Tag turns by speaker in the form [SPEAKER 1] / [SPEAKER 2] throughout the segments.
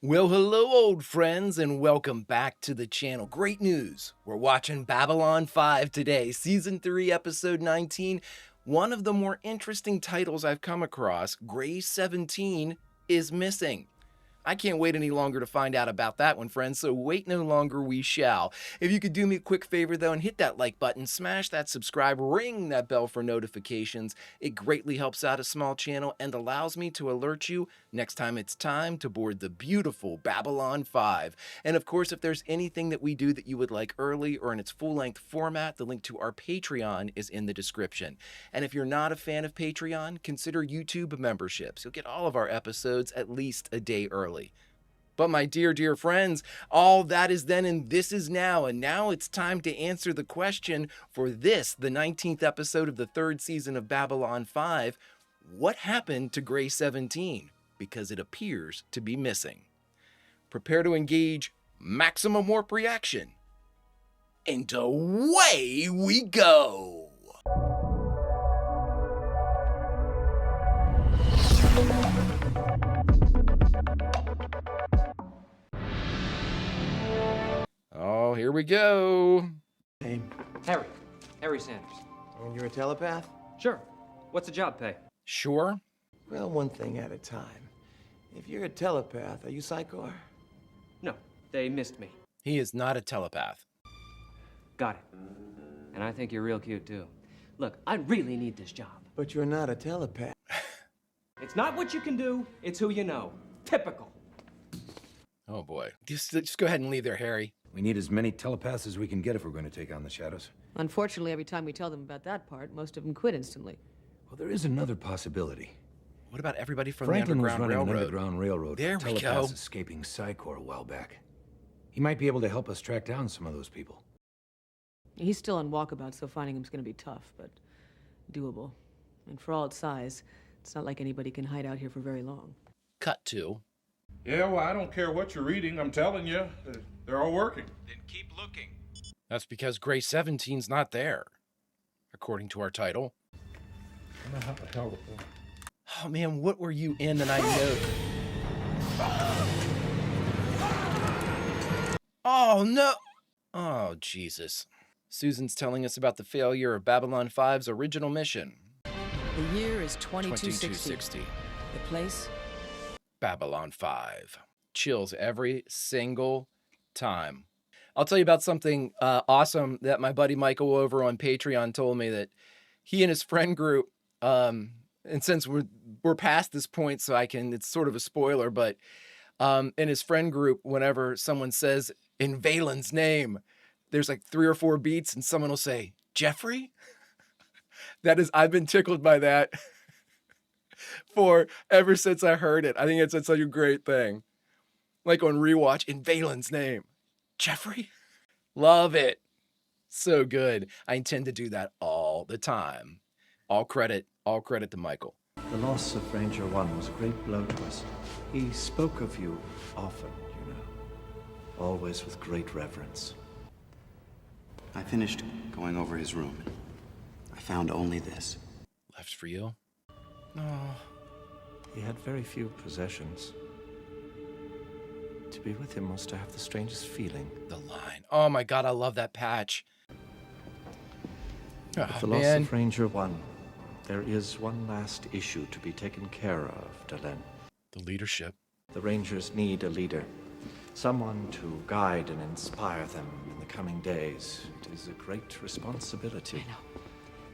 [SPEAKER 1] Well, hello, old friends, and welcome back to the channel. Great news! We're watching Babylon 5 today, Season 3, Episode 19. One of the more interesting titles I've come across, Grey 17, is missing. I can't wait any longer to find out about that one, friends, so wait no longer, we shall. If you could do me a quick favor, though, and hit that like button, smash that subscribe, ring that bell for notifications. It greatly helps out a small channel and allows me to alert you next time it's time to board the beautiful Babylon 5. And of course, if there's anything that we do that you would like early or in its full-length format, the link to our Patreon is in the description. And if you're not a fan of Patreon, consider YouTube memberships. You'll get all of our episodes at least a day early. But my dear friends, all that is then and this is now, and now it's time to answer the question for this, the 19th episode of the 3rd season of Babylon 5. What happened to Grey 17? Because it appears to be missing. Prepare to engage maximum warp reaction. And away we go! Oh, here we go.
[SPEAKER 2] Name?
[SPEAKER 3] Harry Sanders.
[SPEAKER 2] And you're a telepath?
[SPEAKER 3] Sure. What's the job pay?
[SPEAKER 1] Sure.
[SPEAKER 2] Well, one thing at a time. If you're a telepath, are you Psychor?
[SPEAKER 3] No, they missed me.
[SPEAKER 1] He is not a telepath.
[SPEAKER 3] Got it. And I think you're real cute, too. Look, I really need this job.
[SPEAKER 2] But you're not a telepath.
[SPEAKER 3] It's not what you can do, it's who you know. Typical.
[SPEAKER 1] Oh boy. Just go ahead and leave there, Harry.
[SPEAKER 4] We need as many telepaths as we can get if we're going to take on the Shadows.
[SPEAKER 5] Unfortunately, every time we tell them about that part, most of them quit instantly.
[SPEAKER 4] Well, there is another possibility.
[SPEAKER 1] What about everybody from
[SPEAKER 4] Franklin
[SPEAKER 1] the
[SPEAKER 4] was
[SPEAKER 1] Underground
[SPEAKER 4] running
[SPEAKER 1] Railroad?
[SPEAKER 4] an underground railroad
[SPEAKER 1] There
[SPEAKER 4] for
[SPEAKER 1] we
[SPEAKER 4] telepaths
[SPEAKER 1] go.
[SPEAKER 4] escaping Psychor a while back. He might be able to help us track down some of those people.
[SPEAKER 5] He's still on walkabout, so finding him's gonna be tough, but doable. And for all its size, it's not like anybody can hide out here for very long.
[SPEAKER 1] Cut to.
[SPEAKER 6] Yeah, well, I don't care what you're reading. I'm telling you, they're all working.
[SPEAKER 7] Then keep looking.
[SPEAKER 1] That's because Grey 17's not there, according to our title. Oh man, what were you in that I know? Oh no! Oh Jesus. Susan's telling us about the failure of Babylon 5's original mission.
[SPEAKER 8] The year is 2260.
[SPEAKER 1] 2260.
[SPEAKER 8] The place?
[SPEAKER 1] Babylon 5. Chills every single time. I'll tell you about something awesome that my buddy Michael over on Patreon told me, that he and his friend group, and since we're past this point, so it's sort of a spoiler, but in his friend group, whenever someone says in Valen's name, there's like 3 or 4 beats and someone will say, Jeffrey? I've been tickled by that for ever since I heard it. I think it's such a great thing. Like on rewatch, in Valen's name, Jeffrey? Love it. So good. I intend to do that all the time. All credit to Michael.
[SPEAKER 9] The loss of Ranger 1 was a great blow to us. He spoke of you often, you know. Always with great reverence.
[SPEAKER 10] I finished going over his room. I found only this.
[SPEAKER 1] Left for you? Oh.
[SPEAKER 9] He had very few possessions. To be with him was to have the strangest feeling.
[SPEAKER 1] The line. Oh my God, I love that patch.
[SPEAKER 9] With the loss of Ranger 1, there is one last issue to be taken care of, Delenn.
[SPEAKER 1] The leadership.
[SPEAKER 9] The Rangers need a leader. Someone to guide and inspire them in the coming days. It is a great responsibility.
[SPEAKER 8] I know.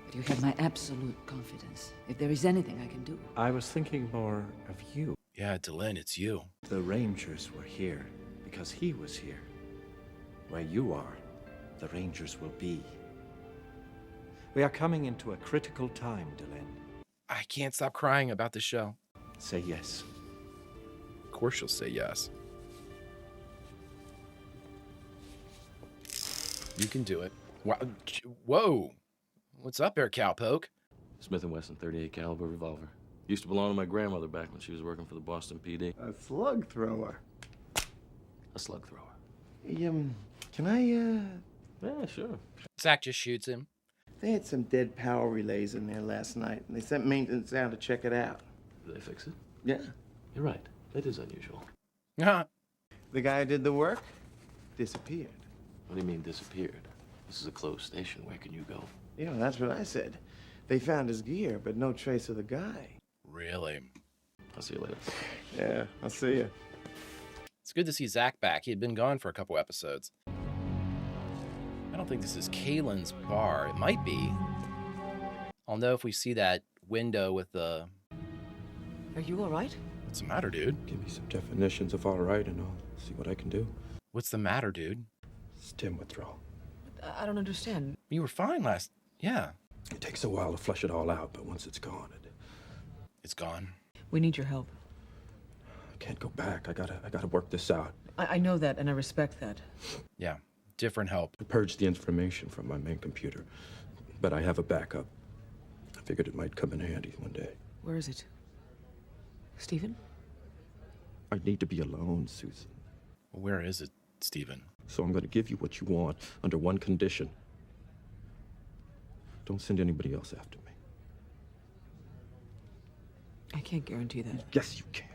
[SPEAKER 8] But you have my absolute confidence. If there is anything I can do.
[SPEAKER 9] I was thinking more of you.
[SPEAKER 1] Yeah, Delenn, it's you.
[SPEAKER 9] The Rangers were here because he was here. Where you are, the Rangers will be. We are coming into a critical time, Delenn.
[SPEAKER 1] I can't stop crying about the show.
[SPEAKER 9] Say yes.
[SPEAKER 1] Of course she'll say yes. You can do it. Whoa. What's up there, cowpoke?
[SPEAKER 11] Smith & Wesson 38 caliber revolver. Used to belong to my grandmother back when she was working for the Boston PD.
[SPEAKER 2] A slug thrower.
[SPEAKER 11] A slug thrower.
[SPEAKER 2] Can I,
[SPEAKER 11] Yeah, sure.
[SPEAKER 1] Zach just shoots him.
[SPEAKER 2] They had some dead power relays in there last night, and they sent maintenance down to check it out.
[SPEAKER 11] Did they fix it?
[SPEAKER 2] Yeah.
[SPEAKER 11] You're right. That is unusual.
[SPEAKER 10] The guy who did the work disappeared.
[SPEAKER 11] What do you mean disappeared? This is a closed station. Where can you go?
[SPEAKER 10] Yeah, that's what I said. They found his gear, but no trace of the guy.
[SPEAKER 1] Really?
[SPEAKER 11] I'll see you later.
[SPEAKER 10] Yeah, I'll see you.
[SPEAKER 1] It's good to see Zach back. He had been gone for a couple episodes. I don't think this is Kaylin's bar. It might be. I'll know if we see that window with the...
[SPEAKER 5] Are you all right?
[SPEAKER 1] What's the matter, dude?
[SPEAKER 9] Give me some definitions of all right, and I'll see what I can do.
[SPEAKER 1] What's the matter, dude?
[SPEAKER 9] Stim withdrawal.
[SPEAKER 5] I don't understand.
[SPEAKER 1] You were fine last... Yeah.
[SPEAKER 9] It takes a while to flush it all out, but once it's gone,
[SPEAKER 1] It's gone.
[SPEAKER 5] We need your help.
[SPEAKER 9] I can't go back. I gotta work this out.
[SPEAKER 5] I know that, and I respect that.
[SPEAKER 1] Yeah. Different help.
[SPEAKER 9] I purged the information from my main computer, but I have a backup. I figured it might come in handy one day.
[SPEAKER 5] Where is it? Stephen?
[SPEAKER 9] I need to be alone, Susan.
[SPEAKER 1] Where is it, Stephen?
[SPEAKER 9] So I'm gonna give you what you want under one condition. Don't send anybody else after me.
[SPEAKER 5] I can't guarantee that.
[SPEAKER 9] Yes, you can.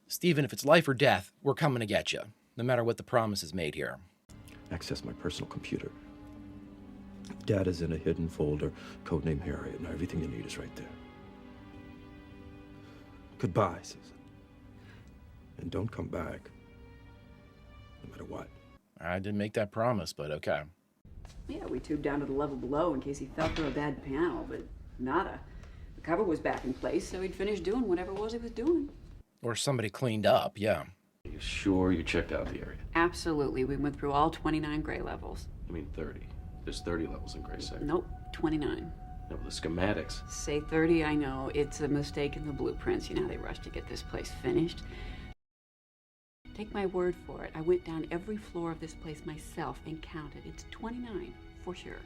[SPEAKER 1] Stephen, if it's life or death, we're coming to get you. No matter what the promise is made here.
[SPEAKER 9] Access my personal computer. Data's in a hidden folder, codename Harriet, and everything you need is right there. Goodbye, Susan. And don't come back. No matter what.
[SPEAKER 1] I didn't make that promise, but okay.
[SPEAKER 7] Yeah, we tubed down to the level below in case he fell through a bad panel, but nada. The cover was back in place, so he'd finish doing whatever it was he was doing.
[SPEAKER 1] Or somebody cleaned up, yeah.
[SPEAKER 11] Are you sure you checked out the area?
[SPEAKER 7] Absolutely. We went through all 29 gray levels.
[SPEAKER 11] I mean 30. There's 30 levels in Gray Sector.
[SPEAKER 7] Nope, 29.
[SPEAKER 11] No, the schematics.
[SPEAKER 7] Say 30, I know. It's a mistake in the blueprints. You know how they rush to get this place finished. Take my word for it. I went down every floor of this place myself and counted. It's 29, for sure.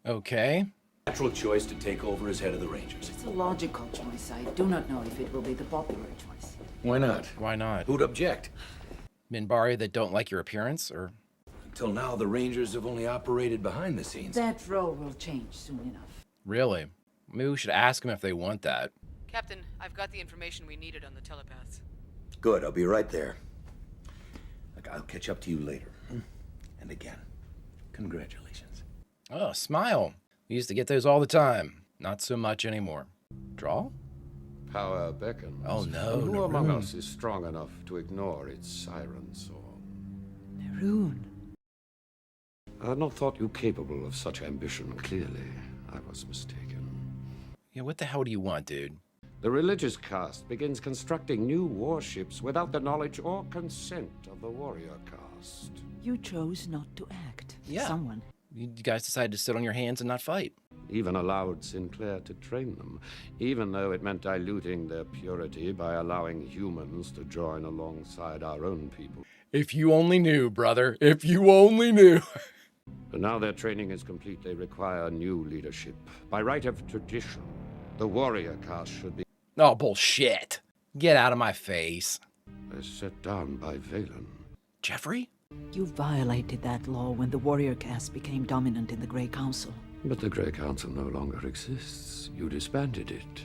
[SPEAKER 1] Okay.
[SPEAKER 4] Natural choice to take over as head of the Rangers.
[SPEAKER 8] It's a logical choice. I do not know if it will be the popular choice.
[SPEAKER 4] Why not?
[SPEAKER 1] Why not?
[SPEAKER 4] Who'd object?
[SPEAKER 1] Minbari that don't like your appearance, or...
[SPEAKER 4] Until now, the Rangers have only operated behind the scenes.
[SPEAKER 8] That role will change soon enough.
[SPEAKER 1] Really? Maybe we should ask them if they want that.
[SPEAKER 5] Captain, I've got the information we needed on the telepaths.
[SPEAKER 4] Good, I'll be right there. Look, I'll catch up to you later. And again, congratulations.
[SPEAKER 1] Oh, smile. We used to get those all the time. Not so much anymore. Draw?
[SPEAKER 12] Power beckons.
[SPEAKER 1] Oh, no,
[SPEAKER 12] Who among
[SPEAKER 1] Naroon.
[SPEAKER 12] us is strong enough to ignore its siren song?
[SPEAKER 8] Naroon.
[SPEAKER 12] I had not thought you capable of such ambition, clearly. I was mistaken.
[SPEAKER 1] Yeah, what the hell do you want, dude?
[SPEAKER 12] The religious caste begins constructing new warships without the knowledge or consent of the warrior caste.
[SPEAKER 8] You chose not to act.
[SPEAKER 1] Yeah.
[SPEAKER 8] Someone.
[SPEAKER 1] You guys decided to sit on your hands and not fight.
[SPEAKER 12] Even allowed Sinclair to train them, even though it meant diluting their purity by allowing humans to join alongside our own people.
[SPEAKER 1] If you only knew, brother. If you only knew.
[SPEAKER 12] But now their training is complete, they require new leadership. By right of tradition, the warrior caste should be...
[SPEAKER 1] Oh, bullshit. Get out of my face.
[SPEAKER 12] as set down by Valen.
[SPEAKER 1] Jeffrey?
[SPEAKER 8] You violated that law when the warrior caste became dominant in the Grey Council.
[SPEAKER 12] But the Grey Council no longer exists. You disbanded it.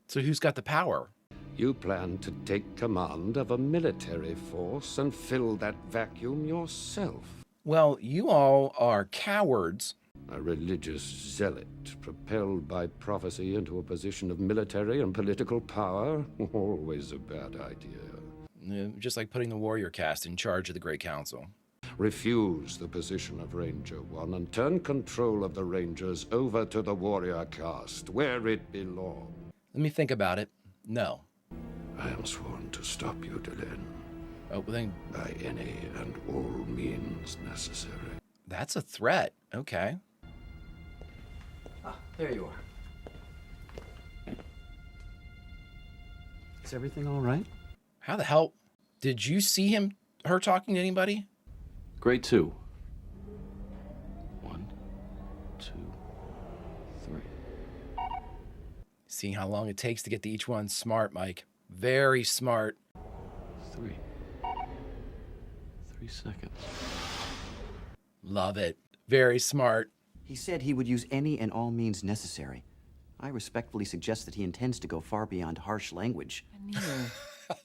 [SPEAKER 1] So who's got the power?
[SPEAKER 12] You plan to take command of a military force and fill that vacuum yourself.
[SPEAKER 1] Well, you all are cowards.
[SPEAKER 12] A religious zealot propelled by prophecy into a position of military and political power? Always a bad idea.
[SPEAKER 1] Just like putting the warrior caste in charge of the Great Council.
[SPEAKER 12] Refuse the position of Ranger One and turn control of the Rangers over to the warrior caste, where it belongs.
[SPEAKER 1] Let me think about it. No.
[SPEAKER 12] I am sworn to stop you, Delenn.
[SPEAKER 1] Oh, then...
[SPEAKER 12] By any and all means necessary.
[SPEAKER 1] That's a threat. Okay.
[SPEAKER 10] Ah, there you are. Is everything all right?
[SPEAKER 1] How the hell... Did you see her talking to anybody?
[SPEAKER 11] Grade 2. 1, 2, 3.
[SPEAKER 1] Seeing how long it takes to get to each one. Smart, Mike. Very smart.
[SPEAKER 11] 3. 3 seconds.
[SPEAKER 1] Love it. Very smart.
[SPEAKER 10] He said he would use any and all means necessary. I respectfully suggest that he intends to go far beyond harsh language.
[SPEAKER 8] Lanier.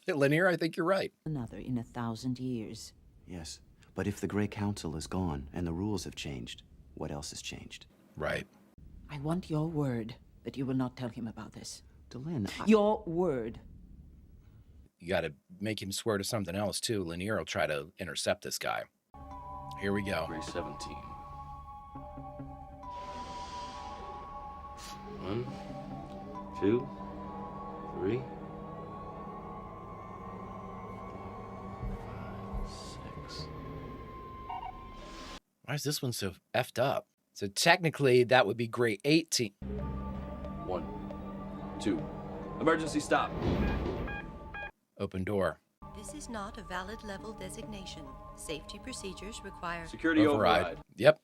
[SPEAKER 1] Lanier, I think you're right.
[SPEAKER 8] Another in 1,000 years.
[SPEAKER 10] Yes. But if the Grey Council is gone and the rules have changed, what else has changed?
[SPEAKER 1] Right.
[SPEAKER 8] I want your word that you will not tell him about this.
[SPEAKER 10] Delenn,
[SPEAKER 8] Your word.
[SPEAKER 1] You got to make him swear to something else, too. Lanier will try to intercept this guy. Here we go.
[SPEAKER 11] 317. 1, 2, 3, 4, 5, 6.
[SPEAKER 1] Why is this one so effed up? So technically, that would be grade 18.
[SPEAKER 11] 1, 2. Emergency stop.
[SPEAKER 1] Open door.
[SPEAKER 13] This is not a valid level designation. Safety procedures require...
[SPEAKER 11] Security override.
[SPEAKER 1] Yep.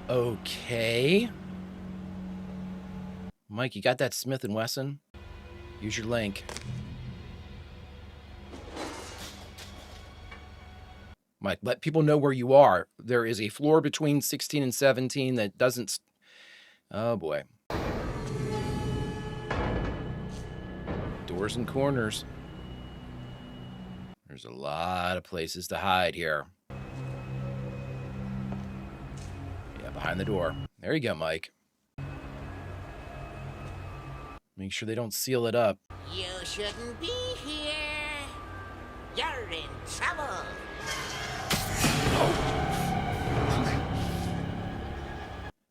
[SPEAKER 1] Okay. Mike, you got that Smith & Wesson? Use your link. Mike, let people know where you are. There is a floor between 16 and 17 that doesn't... Oh, boy. Doors and corners. There's a lot of places to hide here. Yeah, behind the door. There you go, Mike. Make sure they don't seal it up.
[SPEAKER 14] You shouldn't be here. You're in trouble.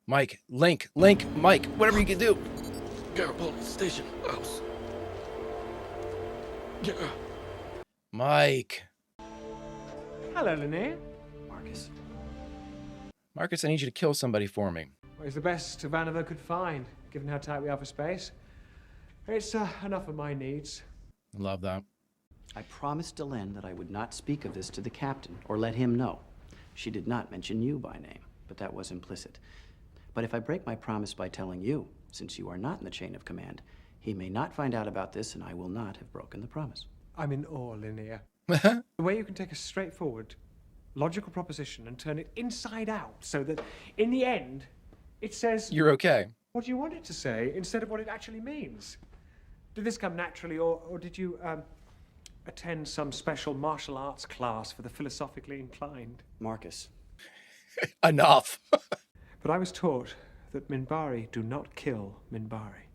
[SPEAKER 1] Mike, Link, Mike, whatever you can do.
[SPEAKER 11] Garibaldi Station House. Yeah.
[SPEAKER 1] Mike.
[SPEAKER 15] Hello, Lanier.
[SPEAKER 10] Marcus.
[SPEAKER 1] Marcus, I need you to kill somebody for me.
[SPEAKER 15] Well, it's the best Vanova could find, given how tight we are for space. It's enough of my needs.
[SPEAKER 1] Love that.
[SPEAKER 10] I promised Delenn that I would not speak of this to the captain or let him know. She did not mention you by name, but that was implicit. But if I break my promise by telling you, since you are not in the chain of command, he may not find out about this and I will not have broken the promise.
[SPEAKER 15] I'm in awe, Lanier. The way you can take a straightforward, logical proposition and turn it inside out so that, in the end, it says...
[SPEAKER 1] You're okay.
[SPEAKER 15] What you want it to say instead of what it actually means. Did this come naturally, or did you attend some special martial arts class for the philosophically inclined?
[SPEAKER 10] Marcus.
[SPEAKER 1] Enough.
[SPEAKER 15] But I was taught that Minbari do not kill Minbari.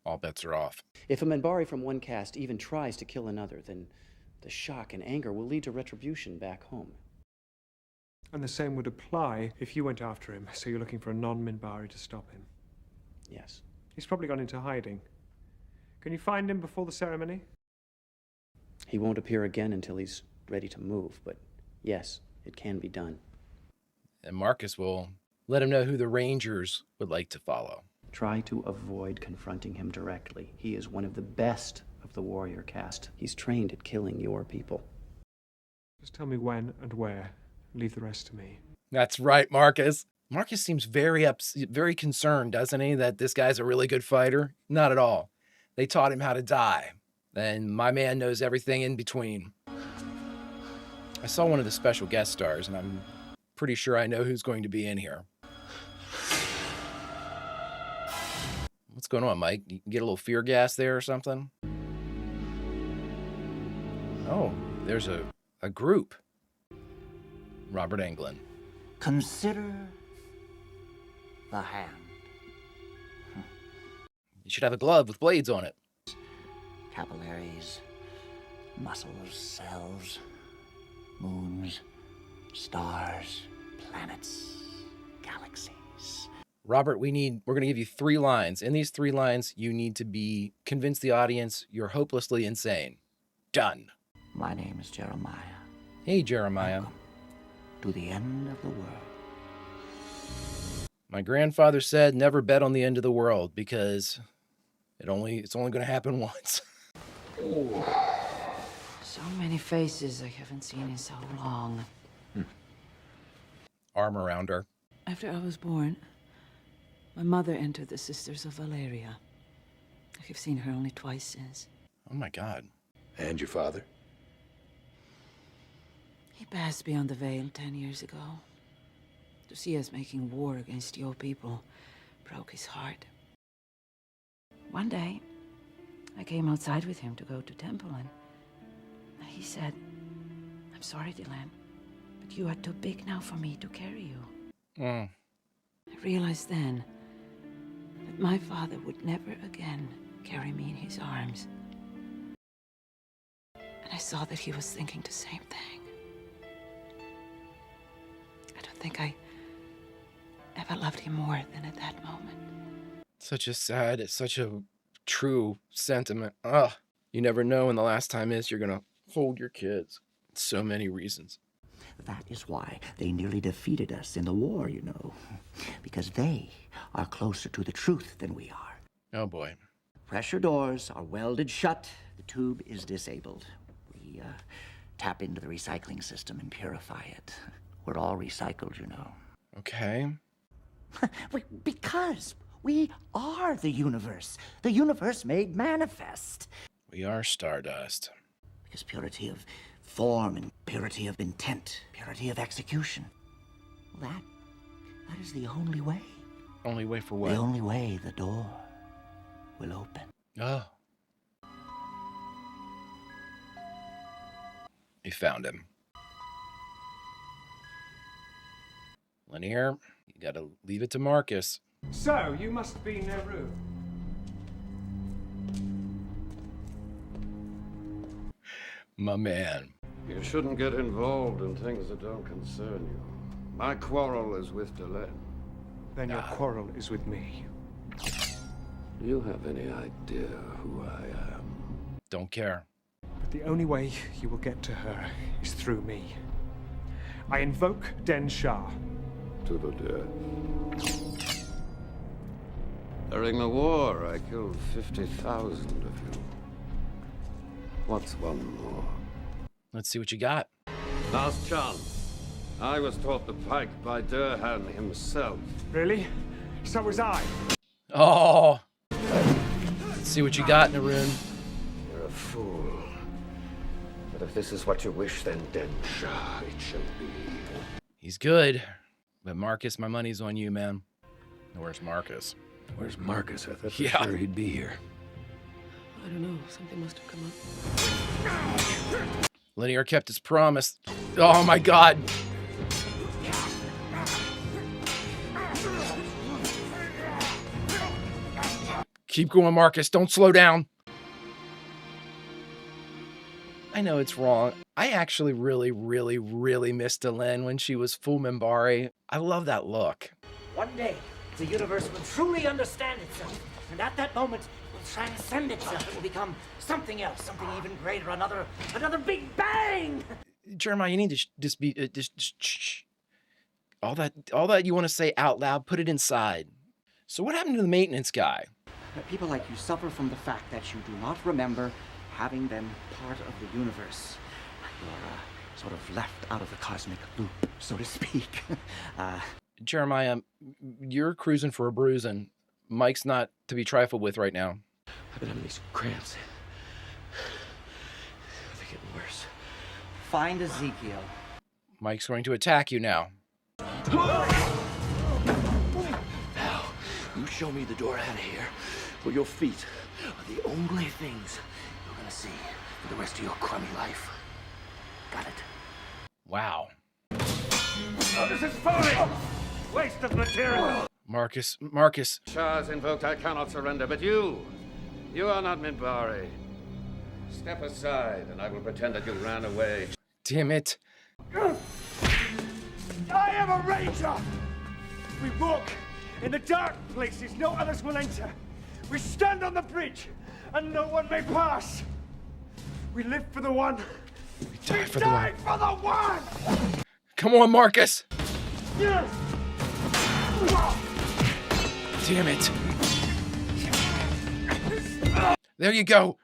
[SPEAKER 1] All bets are off.
[SPEAKER 10] If a Minbari from one caste even tries to kill another, then the shock and anger will lead to retribution back home.
[SPEAKER 15] And the same would apply if you went after him, so you're looking for a non-Minbari to stop him.
[SPEAKER 10] Yes.
[SPEAKER 15] He's probably gone into hiding. Can you find him before the ceremony?
[SPEAKER 10] He won't appear again until he's ready to move, but yes, it can be done.
[SPEAKER 1] And Marcus will let him know who the Rangers would like to follow.
[SPEAKER 10] Try to avoid confronting him directly. He is one of the best of the warrior caste. He's trained at killing your people.
[SPEAKER 15] Just tell me when and where. Leave the rest to me.
[SPEAKER 1] That's right, Marcus. Marcus seems very concerned, doesn't he, that this guy's a really good fighter? Not at all. They taught him how to die. And my man knows everything in between. I saw one of the special guest stars, and I'm pretty sure I know who's going to be in here. What's going on, Mike? You can get a little fear gas there or something? Oh, there's a group. Robert Englund.
[SPEAKER 14] Consider the hand.
[SPEAKER 1] You should have a glove with blades on it.
[SPEAKER 14] Capillaries, muscles, cells, moons, stars, planets, galaxies.
[SPEAKER 1] Robert, we're going to give you 3 lines. In these 3 lines, you need to convince the audience you're hopelessly insane. Done.
[SPEAKER 14] My name is Jeremiah.
[SPEAKER 1] Hey, Jeremiah.
[SPEAKER 14] Welcome to the end of the world.
[SPEAKER 1] My grandfather said never bet on the end of the world because it's only going to happen once.
[SPEAKER 8] So many faces I haven't seen in so long.
[SPEAKER 1] Arm around her.
[SPEAKER 5] After I was born, my mother entered the Sisters of Valeria. I have seen her only twice since.
[SPEAKER 1] Oh my God.
[SPEAKER 12] And your father?
[SPEAKER 5] He passed beyond the veil 10 years ago. To see us making war against your people broke his heart. One day, I came outside with him to go to temple, and
[SPEAKER 8] He said, "I'm sorry, Dylan, but you are too big now for me to carry you."
[SPEAKER 1] Mm.
[SPEAKER 8] I realized then that my father would never again carry me in his arms. And I saw that he was thinking the same thing. I don't think I ever loved him more than at that moment.
[SPEAKER 1] Such a sad, it's such a true sentiment. Ugh. You never know when the last time is you're gonna hold your kids. So many reasons.
[SPEAKER 16] That is why they nearly defeated us in the war, you know. Because they are closer to the truth than we are.
[SPEAKER 1] Oh boy.
[SPEAKER 16] Pressure doors are welded shut. The tube is disabled. We tap into the recycling system and purify it. We're all recycled, you know.
[SPEAKER 1] Okay.
[SPEAKER 16] Because we are the universe. The universe made manifest.
[SPEAKER 1] We are stardust.
[SPEAKER 16] Because purity of form and purity of intent, purity of execution. That is the only way.
[SPEAKER 1] Only way for what?
[SPEAKER 16] The only way the door will open.
[SPEAKER 1] Oh. We found him. Linear, you gotta leave it to Marcus.
[SPEAKER 15] So, you must be Nehru.
[SPEAKER 1] My man.
[SPEAKER 12] You shouldn't get involved in things that don't concern you. My quarrel is with Delenn.
[SPEAKER 15] Then your quarrel is with me.
[SPEAKER 12] Do you have any idea who I am?
[SPEAKER 1] Don't care.
[SPEAKER 15] But the only way you will get to her is through me. I invoke Den Shah.
[SPEAKER 12] To the death. During the war, I killed 50,000 of you. What's one more?
[SPEAKER 1] Let's see what you got.
[SPEAKER 12] Last chance. I was taught the pike by Durhan himself.
[SPEAKER 15] Really? So was I.
[SPEAKER 1] Oh. Let's see what you got, Naroon.
[SPEAKER 12] You're a fool. But if this is what you wish, then Den Shah it shall be.
[SPEAKER 1] He's good. But Marcus, my money's on you, man. Where's Marcus?
[SPEAKER 12] Where's Marcus? I thought for
[SPEAKER 1] Yeah.
[SPEAKER 12] sure he'd be here.
[SPEAKER 5] I don't know. Something must have come up.
[SPEAKER 1] Linear kept his promise. Oh my god. Keep going, Marcus. Don't slow down. I know it's wrong. I actually really missed Delenn when she was full Minbari. I love that look.
[SPEAKER 16] One day, the universe will truly understand itself. And at that moment, it will transcend itself. It will become something else, something even greater, another Big Bang!
[SPEAKER 1] Jeremiah, you need to just be shh. All that you want to say out loud, put it inside. So what happened to the maintenance guy?
[SPEAKER 16] People like you suffer from the fact that you do not remember having been part of the universe. You're sort of left out of the cosmic loop, so to speak.
[SPEAKER 1] Jeremiah, you're cruising for a bruising. Mike's not to be trifled with right now.
[SPEAKER 16] I've been having these cramps. They're getting worse. Find Ezekiel.
[SPEAKER 1] Mike's going to attack you now.
[SPEAKER 16] Now, you show me the door out of here, where your feet are the only things you're gonna see for the rest of your crummy life. Got it?
[SPEAKER 1] Wow.
[SPEAKER 12] Oh, this is folly! Waste of material!
[SPEAKER 1] Marcus.
[SPEAKER 12] Shah is invoked, I cannot surrender, but you are not Minbari. Step aside, and I will pretend that you ran away.
[SPEAKER 1] Damn it.
[SPEAKER 15] I am a ranger! We walk in the dark places no others will enter. We stand on the bridge, and no one may pass. We live for the one. We
[SPEAKER 1] die for
[SPEAKER 15] the one!
[SPEAKER 1] Come on, Marcus!
[SPEAKER 15] Yes!
[SPEAKER 1] Damn it. There you go.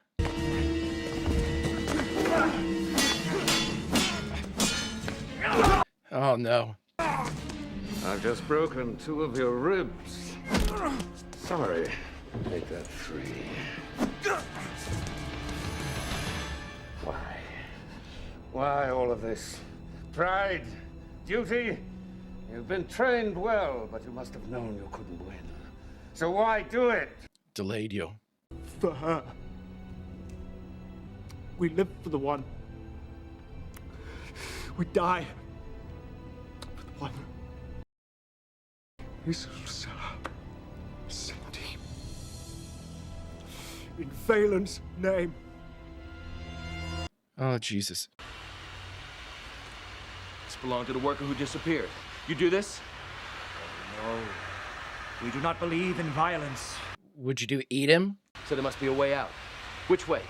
[SPEAKER 1] Oh no.
[SPEAKER 12] I've just broken 2 of your ribs. Sorry. Make that 3. Why? Why all of this? Pride? Duty? You've been trained well, but you must have known you couldn't win. So why do it?
[SPEAKER 1] Delayed you.
[SPEAKER 15] For her. We live for the one. would die for the one is Cindy. In Valen's name.
[SPEAKER 1] Oh, Jesus.
[SPEAKER 16] This belonged to the worker who disappeared. You do this?
[SPEAKER 15] No. We do not believe in violence.
[SPEAKER 1] Would you do eat him?
[SPEAKER 16] So there must be a way out. Which way?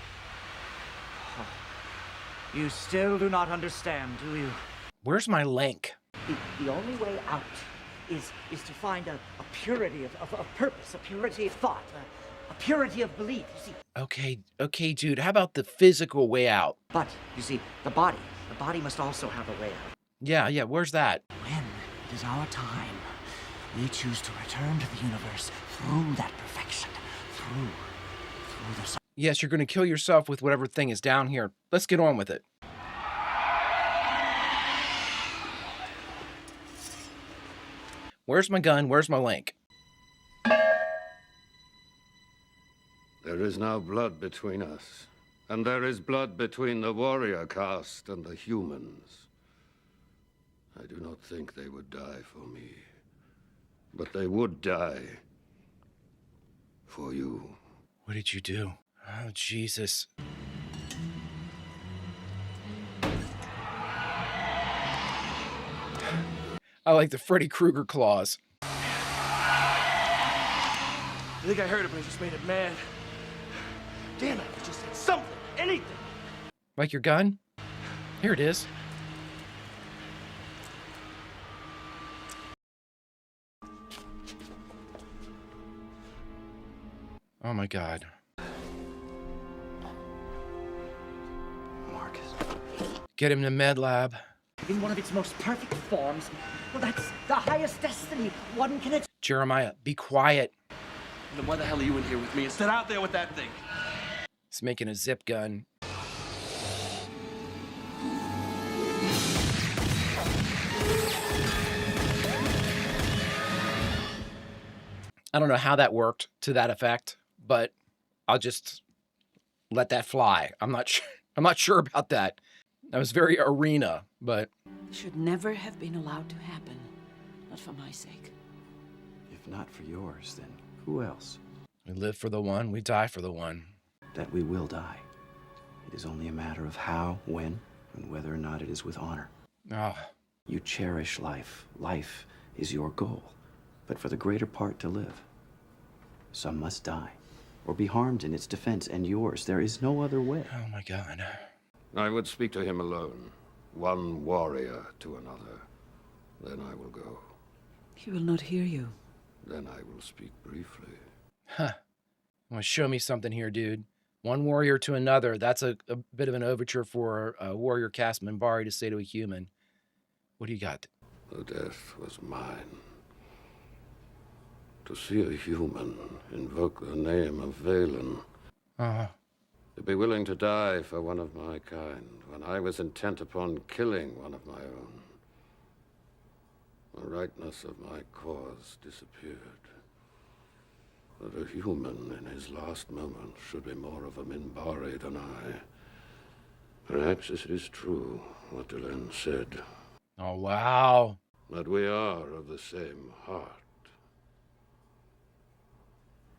[SPEAKER 15] You still do not understand, do you?
[SPEAKER 1] Where's my link?
[SPEAKER 17] The only way out is to find a purity of purpose, a purity of thought, a purity of belief, you see.
[SPEAKER 1] Okay, dude, how about the physical way out?
[SPEAKER 17] But, you see, the body must also have a way out.
[SPEAKER 1] Yeah, where's that?
[SPEAKER 17] When it is our time, we choose to return to the universe through that perfection, through the...
[SPEAKER 1] Yes, you're gonna kill yourself with whatever thing is down here. Let's get on with it. Where's my gun? Where's my link?
[SPEAKER 12] There is now blood between us, and there is blood between the warrior caste and the humans. I do not think they would die for me, but they would die for you.
[SPEAKER 1] What did you do? Oh, Jesus. I like the Freddy Krueger claws.
[SPEAKER 16] I think I heard it, but I just made it mad. Damn it, I just said something, anything.
[SPEAKER 1] Like your gun? Here it is. Oh my God.
[SPEAKER 10] Marcus.
[SPEAKER 1] Get him to med lab.
[SPEAKER 17] In one of its most perfect forms, well, that's the highest destiny one can achieve.
[SPEAKER 1] Jeremiah, be quiet.
[SPEAKER 16] Then why the hell are you in here with me instead out there with that thing?
[SPEAKER 1] He's making a zip gun. I don't know how that worked to that effect, but I'll just let that fly. I'm not sure about that. That was very arena, but
[SPEAKER 8] It should never have been allowed to happen. Not for my sake.
[SPEAKER 10] If not for yours, then who else?
[SPEAKER 1] we live for the one, we die for the one.
[SPEAKER 10] That we will die. It is only a matter of how, when, and whether or not it is with honor.
[SPEAKER 1] Oh.
[SPEAKER 10] You cherish life. Life is your goal. But for the greater part to live, some must die, or be harmed in its defense, and yours. There is no other way.
[SPEAKER 1] Oh my God.
[SPEAKER 12] I would speak to him alone, one warrior to another. Then I will go.
[SPEAKER 8] He will not hear you.
[SPEAKER 12] Then I will speak briefly.
[SPEAKER 1] Huh. Want to show me something here, dude. One warrior to another. That's a bit of an overture for a warrior caste Minbari to say to a human. What do you got?
[SPEAKER 12] The death was mine. To see a human invoke the name of Valen. To be willing to die for one of my kind, when I was intent upon killing one of my own. The rightness of my cause disappeared. That a human in his last moments should be more of a Minbari than I. Perhaps it is true what Delenn said.
[SPEAKER 1] Oh, wow.
[SPEAKER 12] That we are of the same heart.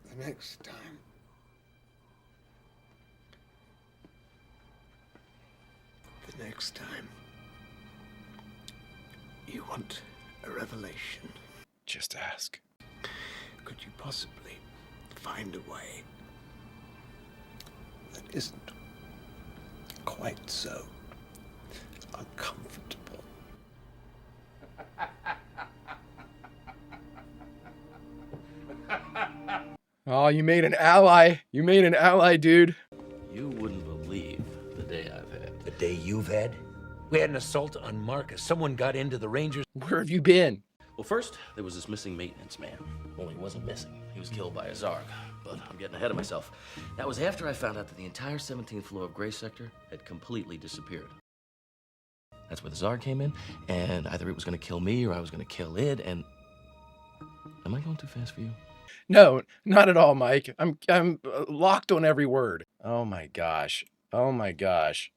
[SPEAKER 4] The next time. The next time. You want a revelation.
[SPEAKER 1] Just ask.
[SPEAKER 4] Could you possibly find a way that isn't quite so uncomfortable?
[SPEAKER 1] Oh, you made an ally. You made an ally, dude.
[SPEAKER 16] You wouldn't believe the day I've had.
[SPEAKER 4] The day you've had? We had an assault on Marcus. Someone got into the Rangers.
[SPEAKER 1] Where have you been?
[SPEAKER 16] Well, first, there was this missing maintenance man. Only he wasn't missing. He was killed by a Zarg. But I'm getting ahead of myself. That was after I found out that the entire 17th floor of Gray Sector had completely disappeared. That's where the Zarg came in, and either it was going to kill me or I was going to kill it, and... Am I going too fast for you?
[SPEAKER 1] No, not at all, Mike. I'm locked on every word. Oh my gosh. Oh my gosh.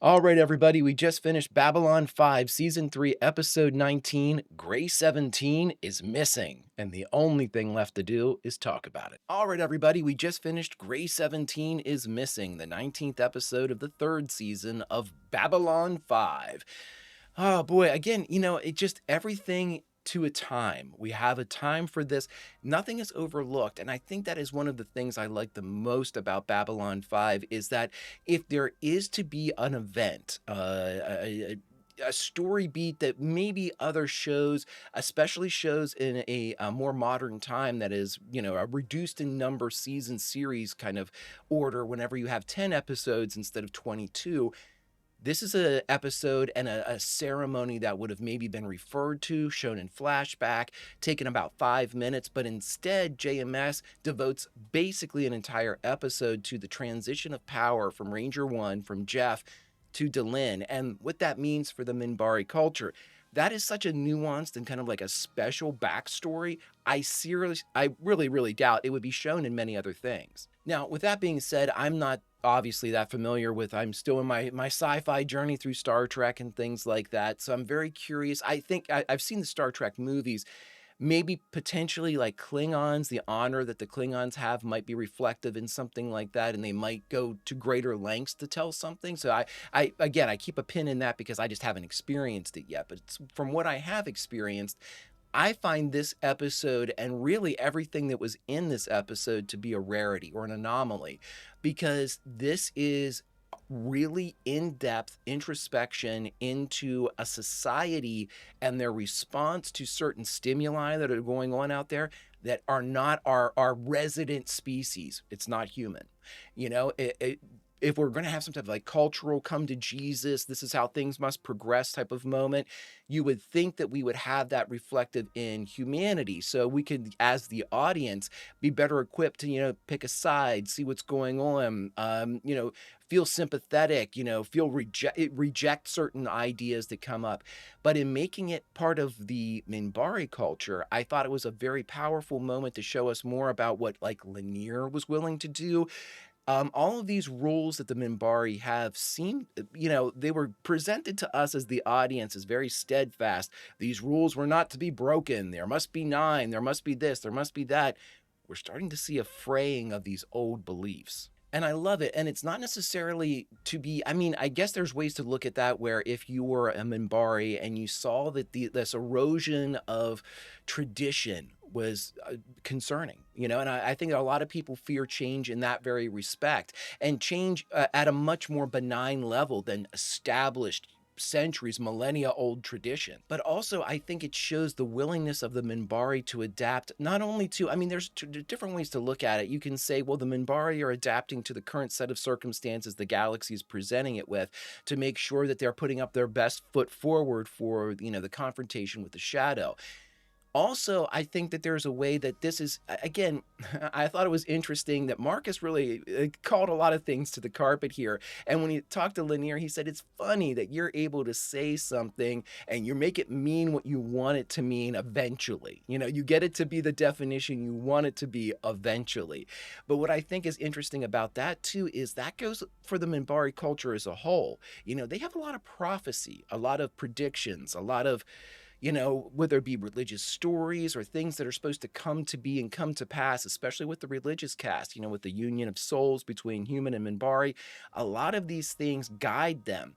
[SPEAKER 1] All right, everybody, we just finished Babylon 5, Season 3, Episode 19. Gray 17 is missing, and the only thing left to do is talk about it. All right, everybody, we just finished Gray 17 is Missing, the 19th episode of the 3rd season of Babylon 5. Oh, boy, again, it just everything to a time. We have a time for this. Nothing is overlooked. And I think that is one of the things I like the most about Babylon 5 is that if there is to be an event, a story beat that maybe other shows, especially shows in a more modern time that is, a reduced in number season series kind of order, whenever you have 10 episodes instead of 22, this is an episode and a ceremony that would have maybe been referred to, shown in flashback, taken about 5 minutes, but instead JMS devotes basically an entire episode to the transition of power from Ranger 1, from Jeff to Delenn, and what that means for the Minbari culture. That is such a nuanced and kind of like a special backstory. I really doubt it would be shown in many other things. Now, with that being said, I'm not obviously that familiar with, I'm still in my sci-fi journey through Star Trek and things like that. So I'm very curious. I think I've seen the Star Trek movies. Maybe potentially like Klingons, the honor that the Klingons have might be reflective in something like that, and they might go to greater lengths to tell something. So I keep a pin in that because I just haven't experienced it yet. But from what I have experienced, I find this episode and really everything that was in this episode to be a rarity or an anomaly, because this is really in-depth introspection into a society and their response to certain stimuli that are going on out there that are not our resident species. It's not human. If we're going to have some type of like cultural come to Jesus, this is how things must progress type of moment, you would think that we would have that reflected in humanity. So we could, as the audience, be better equipped to, pick a side, see what's going on, feel sympathetic, reject certain ideas that come up. But in making it part of the Minbari culture, I thought it was a very powerful moment to show us more about what like Lanier was willing to do. All of these rules that the Minbari have seemed, they were presented to us as the audience as very steadfast. These rules were not to be broken. There must be 9. There must be this. There must be that. We're starting to see a fraying of these old beliefs. And I love it. And it's not necessarily to be, I guess there's ways to look at that where if you were a Minbari and you saw that this erosion of tradition was concerning, and I think a lot of people fear change in that very respect, and change at a much more benign level than established centuries, millennia old tradition. But also I think it shows the willingness of the Minbari to adapt, not only to, there's different ways to look at it. You can say, well, the Minbari are adapting to the current set of circumstances the galaxy is presenting it with to make sure that they're putting up their best foot forward for, the confrontation with the Shadow. Also, I think that there's a way that this is, again, I thought it was interesting that Marcus really called a lot of things to the carpet here. And when he talked to Lanier, he said, it's funny that you're able to say something and you make it mean what you want it to mean eventually. You get it to be the definition you want it to be eventually. But what I think is interesting about that, too, is that goes for the Minbari culture as a whole. They have a lot of prophecy, a lot of predictions, a lot of, whether it be religious stories or things that are supposed to come to be and come to pass, especially with the religious cast, with the union of souls between human and Minbari, a lot of these things guide them.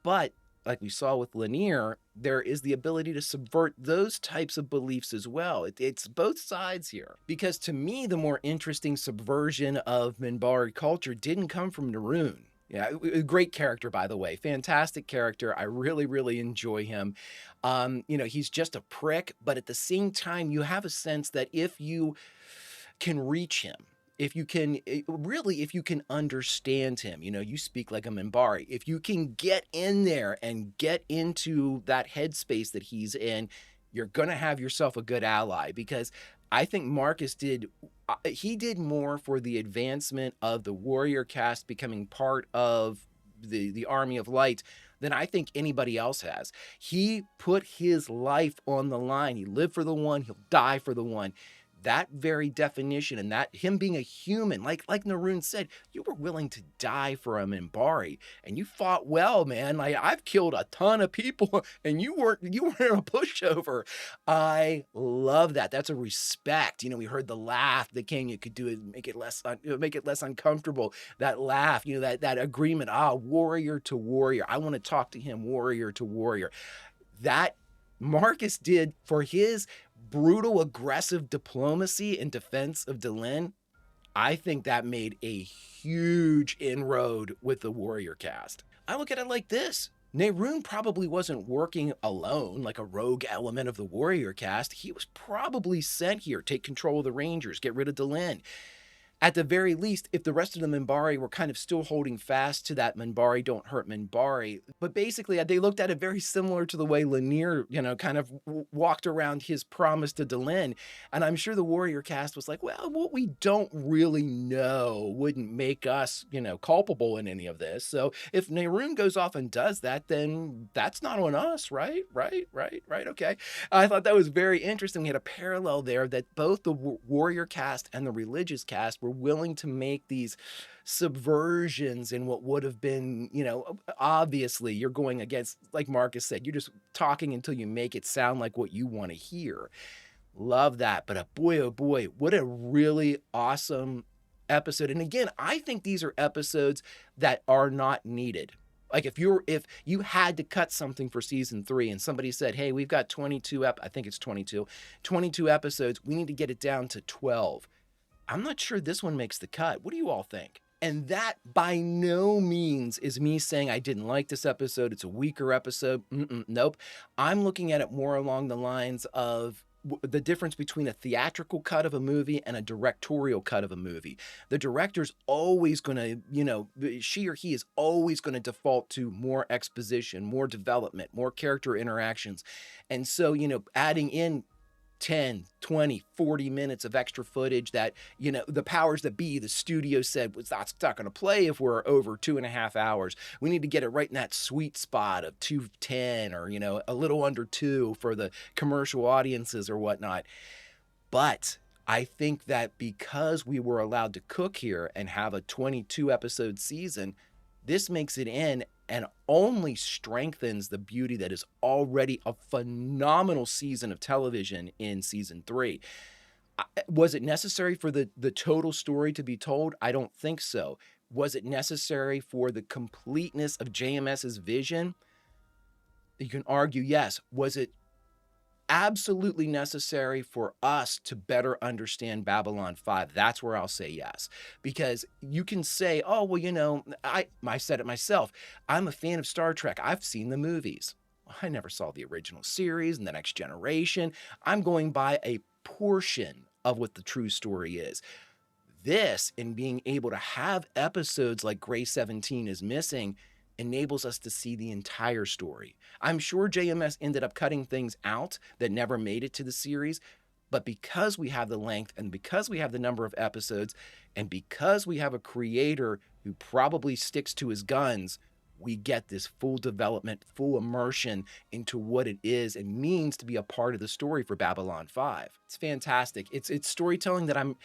[SPEAKER 1] But like we saw with Lanier, there is the ability to subvert those types of beliefs as well. It's both sides here. Because to me, the more interesting subversion of Minbari culture didn't come from Naroon. Yeah, a great character, by the way. Fantastic character. I really enjoy him. He's just a prick, but at the same time, you have a sense that if you can reach him, if you can understand him, you speak like a Minbari. If you can get in there and get into that headspace that he's in, you're going to have yourself a good ally, because I think Marcus did more for the advancement of the warrior caste becoming part of the Army of Light than I think anybody else has. He put his life on the line. He lived for the one, he'll die for the one. that very definition and that him being a human, like Naroon said, you were willing to die for a Minbari, and you fought well, man. Like, I've killed a ton of people, and you weren't a pushover. I love that. That's a respect. You know, we heard the laugh that came. You could do it, make it less uncomfortable. That laugh, you know, that agreement. Warrior to warrior. I want to talk to him, warrior to warrior. That Marcus did for his brutal, aggressive diplomacy in defense of Delenn. I think that made a huge inroad with the warrior cast. I look at it like this. Naroon probably wasn't working alone like a rogue element of the warrior cast. He was probably sent here, take control of the Rangers, get rid of Delenn. At the very least, if the rest of the Minbari were kind of still holding fast to that Minbari don't hurt Minbari, but basically they looked at it very similar to the way Lanier, you know, kind of walked around his promise to Delenn. And I'm sure the warrior cast was like, well, what we don't really know wouldn't make us, you know, culpable in any of this. So if Naroon goes off and does that, then that's not on us, right? Right. Okay. I thought that was very interesting. We had a parallel there that both the warrior cast and the religious cast were willing to make these subversions in what would have been, you know, obviously you're going against, like Marcus said, you're just talking until you make it sound like what you want to hear. Love that. But boy, oh boy, what a really awesome episode. And again, I think these are episodes that are not needed. Like if you had to cut something for season 3 and somebody said, hey, we've got 22 episodes, we need to get it down to 12. I'm not sure this one makes the cut. What do you all think? And that by no means is me saying I didn't like this episode. It's a weaker episode. Nope. I'm looking at it more along the lines of the difference between a theatrical cut of a movie and a directorial cut of a movie. The director's always going to, you know, she or he is always going to default to more exposition, more development, more character interactions. And so, you know, adding in 10, 20, 40 minutes of extra footage that, you know, the powers that be, the studio said, was that's not going to play if we're over 2.5 hours. We need to get it right in that sweet spot of 2:10 or, you know, a little under 2 for the commercial audiences or whatnot. But I think that because we were allowed to cook here and have a 22 episode season, this makes it in and only strengthens the beauty that is already a phenomenal season of television in season 3. Was it necessary for the total story to be told? I don't think so. Was it necessary for the completeness of JMS's vision? You can argue yes. Was it absolutely necessary for us to better understand Babylon 5? That's where I'll say yes. Because you can say, oh, well, you know, I said it myself. I'm a fan of Star Trek. I've seen the movies. I never saw the original series and The Next Generation. I'm going by a portion of what the true story is. This, in being able to have episodes like Gray 17 is missing, enables us to see the entire story. I'm sure JMS ended up cutting things out that never made it to the series, but because we have the length and because we have the number of episodes and because we have a creator who probably sticks to his guns, we get this full development, full immersion into what it is and means to be a part of the story for Babylon 5. It's fantastic. It's storytelling that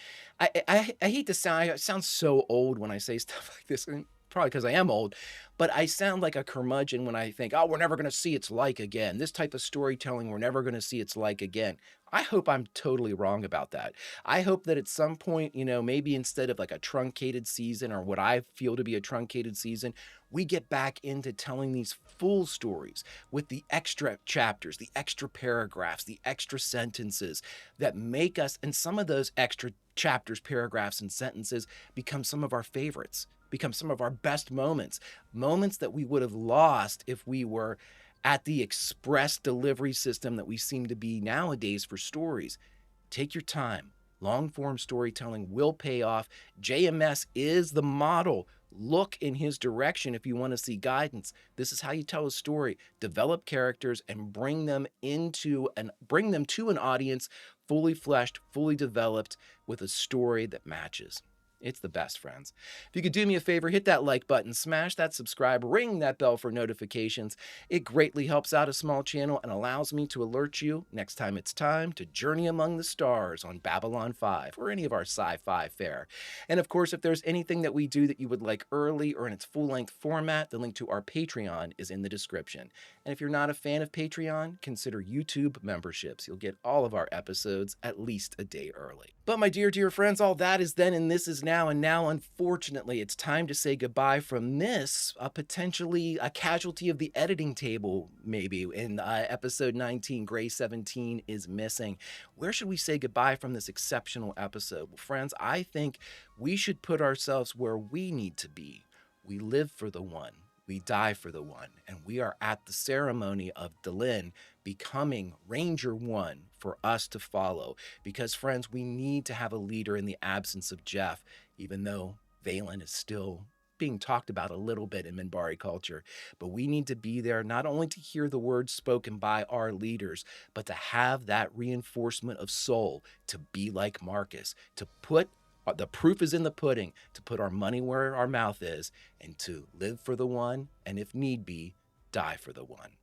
[SPEAKER 1] I hate to sound, I sound so old when I say stuff like this, and probably because I am old, but I sound like a curmudgeon when I think, oh, we're never going to see its like again. This type of storytelling, we're never going to see its like again. I hope I'm totally wrong about that. I hope that at some point, you know, maybe instead of like a truncated season or what I feel to be a truncated season, we get back into telling these full stories with the extra chapters, the extra paragraphs, the extra sentences that make us, and some of those extra chapters, paragraphs, and sentences become some of our favorites, become some of our best moments that we would have lost if we were at the express delivery system that we seem to be nowadays for stories. Take your time. Long-form storytelling will pay off. JMS is the model. Look in his direction if you want to see guidance. This is how you tell a story. Develop characters and bring them to an audience fully fleshed, fully developed with a story that matches. It's the best, friends. If you could do me a favor, hit that like button, smash that subscribe, ring that bell for notifications. It greatly helps out a small channel and allows me to alert you next time it's time to journey among the stars on Babylon 5 or any of our sci-fi fare. And of course, if there's anything that we do that you would like early or in its full-length format, the link to our Patreon is in the description. And if you're not a fan of Patreon, consider YouTube memberships. You'll get all of our episodes at least a day early. But my dear friends, all that is then and this is now. And now, unfortunately, it's time to say goodbye from this, potentially a casualty of the editing table, maybe, in episode 19, Gray 17 is missing. Where should we say goodbye from this exceptional episode? Well, friends, I think we should put ourselves where we need to be. We live for the one. We die for the one, and we are at the ceremony of Delenn becoming Ranger 1 for us to follow. Because, friends, we need to have a leader in the absence of Jeff, even though Valen is still being talked about a little bit in Minbari culture. But we need to be there not only to hear the words spoken by our leaders, but to have that reinforcement of soul, to be like Marcus, to put the proof is in the pudding, to put our money where our mouth is, and to live for the one, and if need be, die for the one.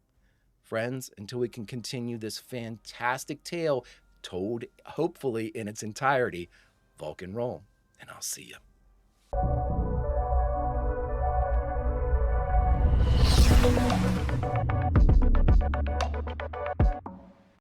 [SPEAKER 1] Friends, until we can continue this fantastic tale, told hopefully in its entirety, Vulcan roll, and I'll see you.